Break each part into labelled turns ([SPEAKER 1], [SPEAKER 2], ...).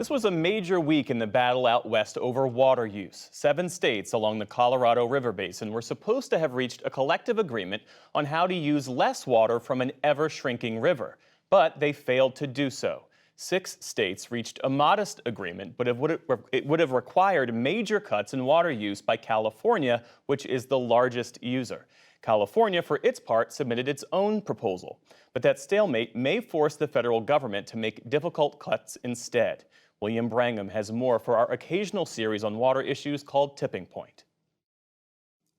[SPEAKER 1] This was a major week in the battle out west over water use. 7 states along the Colorado River Basin were supposed to have reached a collective agreement on how to use less water from an ever-shrinking river, but they failed to do so. 6 states reached a modest agreement, but it would have required major cuts in water use by California, which is the largest user. California, for its part, submitted its own proposal. But that stalemate may force the federal government to make difficult cuts instead. William Brangham has more for our occasional series on water issues called Tipping Point.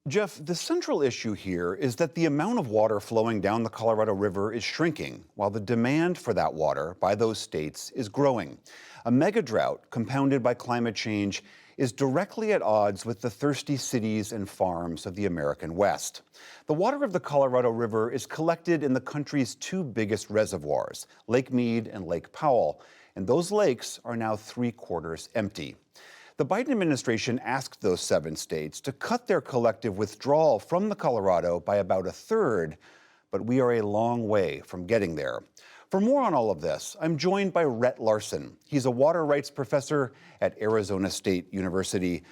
[SPEAKER 2] Jeff, the central issue here is that the amount of water flowing down the Colorado River is shrinking, while the demand for that water by those states is growing. A mega drought compounded by climate change is directly at odds with the thirsty cities and farms of the American West. The water of the Colorado River is collected in the country's two biggest reservoirs, Lake Mead and Lake Powell, and those lakes are now 3/4 empty. The Biden administration asked those 7 states to cut their collective withdrawal from the Colorado by about a third, but we are a long way from getting there. For more on all of this, I'm joined by Rhett Larson. He's a water rights professor at Arizona State University.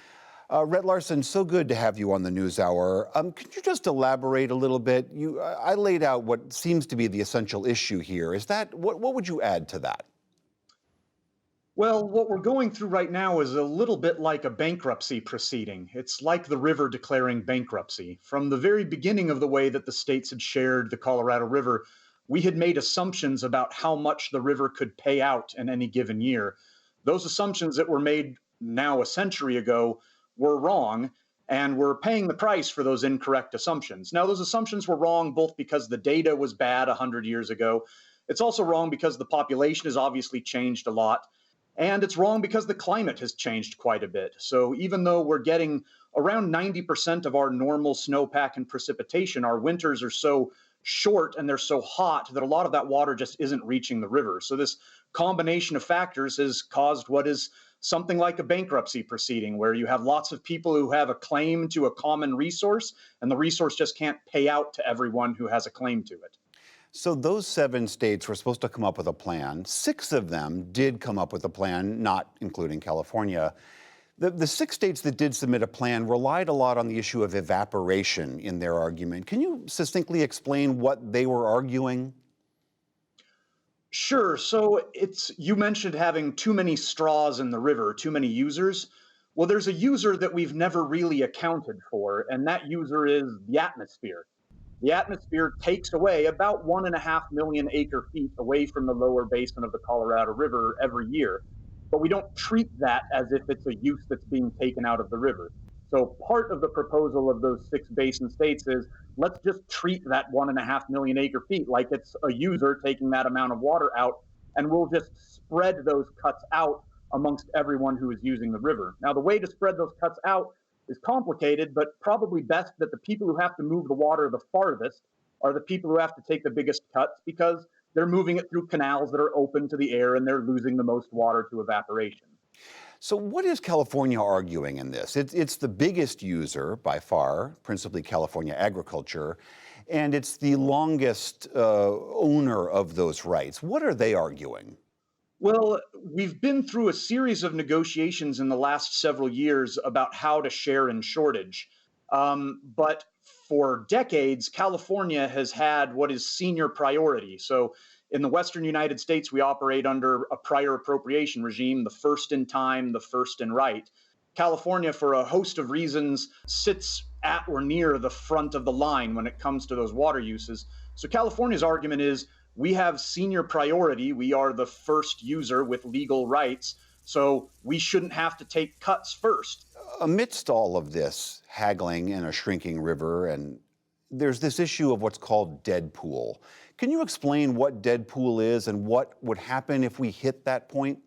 [SPEAKER 2] Rhett Larson, so good to have you on the NewsHour. Could you just elaborate a little bit? I laid out what seems to be the essential issue here. What would you add to that?
[SPEAKER 3] Well, what we're going through right now is a little bit like a bankruptcy proceeding. It's like the river declaring bankruptcy. From the very beginning of the way that the states had shared the Colorado River, we had made assumptions about how much the river could pay out in any given year. Those assumptions that were made now a century ago were wrong, and we're paying the price for those incorrect assumptions. Now, those assumptions were wrong both because the data was bad 100 years ago. It's also wrong because the population has obviously changed a lot. And it's wrong because the climate has changed quite a bit. So even though we're getting around 90% of our normal snowpack and precipitation, our winters are so short and they're so hot that a lot of that water just isn't reaching the river. So this combination of factors has caused what is something like a bankruptcy proceeding, where you have lots of people who have a claim to a common resource, and the resource just can't pay out to everyone who has a claim to it.
[SPEAKER 2] So those 7 states were supposed to come up with a plan. 6 of them did come up with a plan, not including California. The 6 states that did submit a plan relied a lot on the issue of evaporation in their argument. Can you succinctly explain what they were arguing?
[SPEAKER 3] Sure. So you mentioned having too many straws in the river, too many users. Well, there's a user that we've never really accounted for, and that user is the atmosphere. The atmosphere takes away about 1.5 million acre feet away from the lower basin of the Colorado River every year. But we don't treat that as if it's a use that's being taken out of the river. So part of the proposal of those 6 basin states is let's just treat that 1.5 million acre feet like it's a user taking that amount of water out, and we'll just spread those cuts out amongst everyone who is using the river. Now, the way to spread those cuts out is complicated, but probably best that the people who have to move the water the farthest are the people who have to take the biggest cuts, because they're moving it through canals that are open to the air and they're losing the most water to evaporation.
[SPEAKER 2] So what is California arguing in this? It's the biggest user by far, principally California agriculture, and it's the longest owner of those rights. What are they arguing?
[SPEAKER 3] Well, we've been through a series of negotiations in the last several years about how to share in shortage. But for decades, California has had what is senior priority. So in the Western United States, we operate under a prior appropriation regime, the first in time, the first in right. California, for a host of reasons, sits at or near the front of the line when it comes to those water uses. So California's argument is we have senior priority. We are the first user with legal rights, so we shouldn't have to take cuts first.
[SPEAKER 2] Amidst all of this haggling in a shrinking river, and there's this issue of what's called dead pool. Can you explain what dead pool is and what would happen if we hit that point?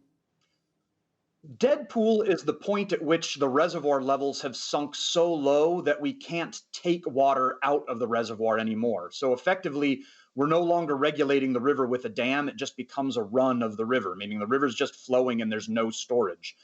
[SPEAKER 3] Dead pool is the point at which the reservoir levels have sunk so low that we can't take water out of the reservoir anymore. So effectively, we're no longer regulating the river with a dam. It just becomes a run of the river, meaning the river's just flowing and there's no storage.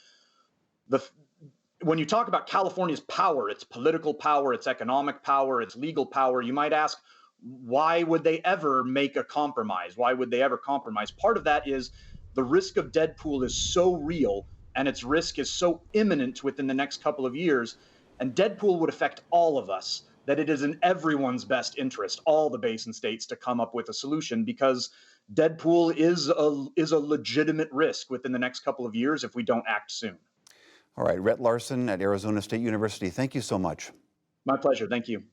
[SPEAKER 3] When you talk about California's power, its political power, its economic power, its legal power, you might ask, why would they ever make a compromise? Why would they ever compromise? Part of that is The risk of Deadpool is so real and its risk is so imminent within the next couple of years, and Deadpool would affect all of us, that it is in everyone's best interest, all the basin states, to come up with a solution because Deadpool is a legitimate risk within the next couple of years if we don't act soon.
[SPEAKER 2] All right, Rhett Larson at Arizona State University, thank you so much.
[SPEAKER 3] My pleasure. Thank you.